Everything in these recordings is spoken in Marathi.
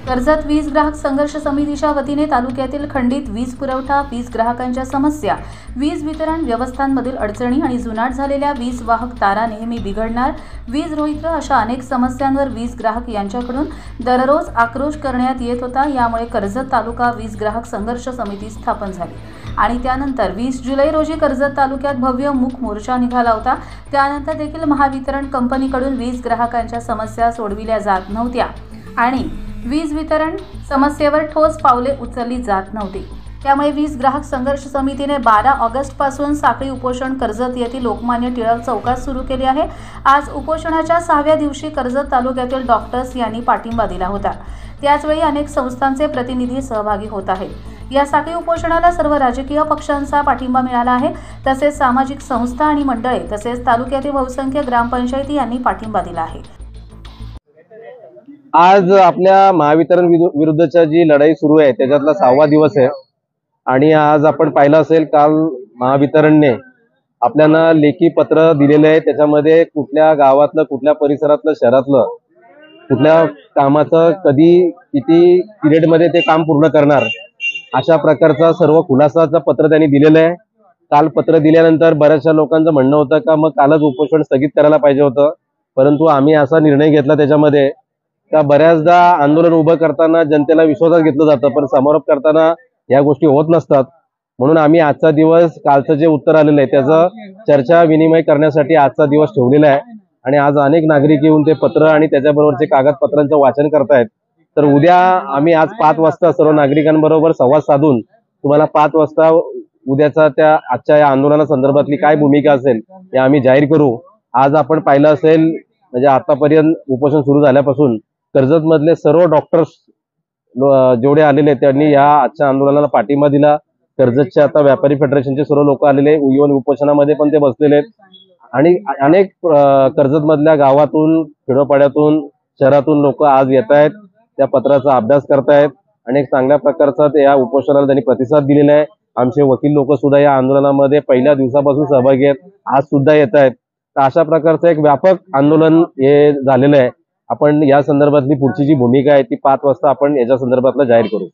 कर्जत वीज ग्राहक संघर्ष समितीच्या वतीने तालुक्यातील खंडित वीज पुरवठा, वीज ग्राहकांच्या समस्या, वीज वितरण व्यवस्थांमधील अडचणी आणि जुनाट झालेल्या वीज वाहक तारा नेहमी बिघडणार, वीज रोहित्र अशा अनेक समस्यांवर वीज ग्राहक यांच्याकडून दररोज आक्रोश करण्यात येत होता। यामुळे कर्जत तालुका वीज ग्राहक संघर्ष समिती स्थापन झाली आणि त्यानंतर 20 जुलै रोजी कर्जत तालुक्यात भव्य मूक मोर्चा निघाला होता। त्यानंतर देखील महावितरण कंपनीकडून वीज ग्राहकांच्या समस्या सोडविल्या जात नव्हत्या आणि वीज वितरण समस्येवर ठोस पावले उचलली जात नव्हती। त्यामुळे वीज ग्राहक संघर्ष समितीने 12 ऑगस्ट पासून साखळी उपोषण कर्जत येथील लोकमान्य टिळक चौकात सुरू केले आहे। आज उपोषणाच्या 6व्या दिवशी कर्जत तालुक्यातील डॉक्टर्स यांनी पाठिंबा दिला होता। त्याचवेळी अनेक संस्थांचे प्रतिनिधी सहभागी होत आहेत। या साखळी उपोषणाला सर्व राजकीय पक्षांचा पाठिंबा मिळाला आहे। तसेच सामाजिक संस्था आणि मंडळे तसेच तालुक्यातील बहुसंख्य ग्रामपंचायती यांनी पाठिंबा दिला आहे। आज आपल्या महावितरण विरुद्धच्या जी लढाई सुरू आहे त्याच्यातला 6वा दिवस आहे आणि आज आपण पाहिलं असेल काल महावितरणने आपल्याला लेखी पत्र दिलेलं आहे। त्याच्यामध्ये कुठल्या गावातलं, कुठल्या परिसरातलं, शहरातलं कुठल्या कामाचं कधी किती पिरियडमध्ये ते काम पूर्ण करणार अशा प्रकारचा सर्व खुलासाचं पत्र त्यांनी दिलेलं आहे। काल पत्र दिल्यानंतर बऱ्याचशा लोकांचं म्हणणं होतं का मग कालच उपोषण स्थगित करायला पाहिजे होतं, परंतु आम्ही असा निर्णय घेतला त्याच्यामध्ये का बऱ्याचदा आंदोलन उभं करताना जनतेला विश्वासात घेतलं जातं पण समारोप करताना या गोष्टी होत नसतात। म्हणून आम्ही आजचा दिवस, कालचं जे उत्तर आलेलं आहे त्याचं चर्चा विनिमय करण्यासाठी आजचा दिवस ठेवलेला आहे आणि आज अनेक नागरिक येऊन ते पत्र आणि त्याच्याबरोबरचे कागदपत्रांचं वाचन करतायत। तर उद्या आम्ही आज 5 वाजता सर्व नागरिकांबरोबर संवाद साधून तुम्हाला 5 वाजता उद्याचा त्या आजच्या या आंदोलनासंदर्भातली काय भूमिका असेल हे आम्ही जाहीर करू। आज आपण पाहिलं असेल म्हणजे आतापर्यंत उपोषण सुरू झाल्यापासून कर्जत मधले सर्व डॉक्टर्स जेवढे आलेले त्यांनी या आजच्या आंदोलनाला पाठिंबा दिला। कर्जतचे आता व्यापारी फेडरेशनचे सर्व लोक आलेले, इव्हन उपोषणामध्ये पण ते बसलेले आहेत आणि अनेक कर्जत मधल्या गावातून, खेडोपाड्यातून, शहरातून लोक आज येत आहेत, त्या पत्राचा अभ्यास करतायत आणि एक चांगल्या प्रकारचा या उपोषणाला त्यांनी प्रतिसाद दिलेला आहे। आमचे वकील लोक सुद्धा या आंदोलनामध्ये पहिल्या दिवसापासून सहभागी आहेत, आज सुद्धा येत आहेत। तर अशा प्रकारचं एक व्यापक आंदोलन हे झालेलं आहे। आपण या संदर्भातली पुढची जी भूमिका आहे ती 5 वाजता आपण याच्या संदर्भातला जाहीर करू।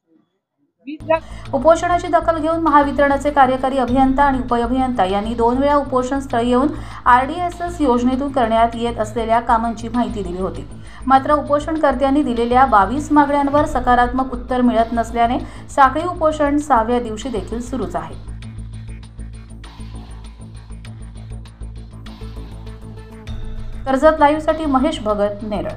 उपोषणाची दखल घेऊन महावितरणाचे कार्यकारी अभियंता आणि उपअभियंता यांनी 2 वेळा उपोषण स्थळी येऊन RDSS योजनेतून करण्यात येत असलेल्या कामांची माहिती दिली होती। मात्र उपोषणकर्त्यांनी दिलेल्या 22 मागण्यांवर सकारात्मक उत्तर मिळत नसल्याने साखळी उपोषण 6व्या दिवशी देखील सुरूच आहे। कर्जत लाईव्हसाठी महेश भगत, नेरळ।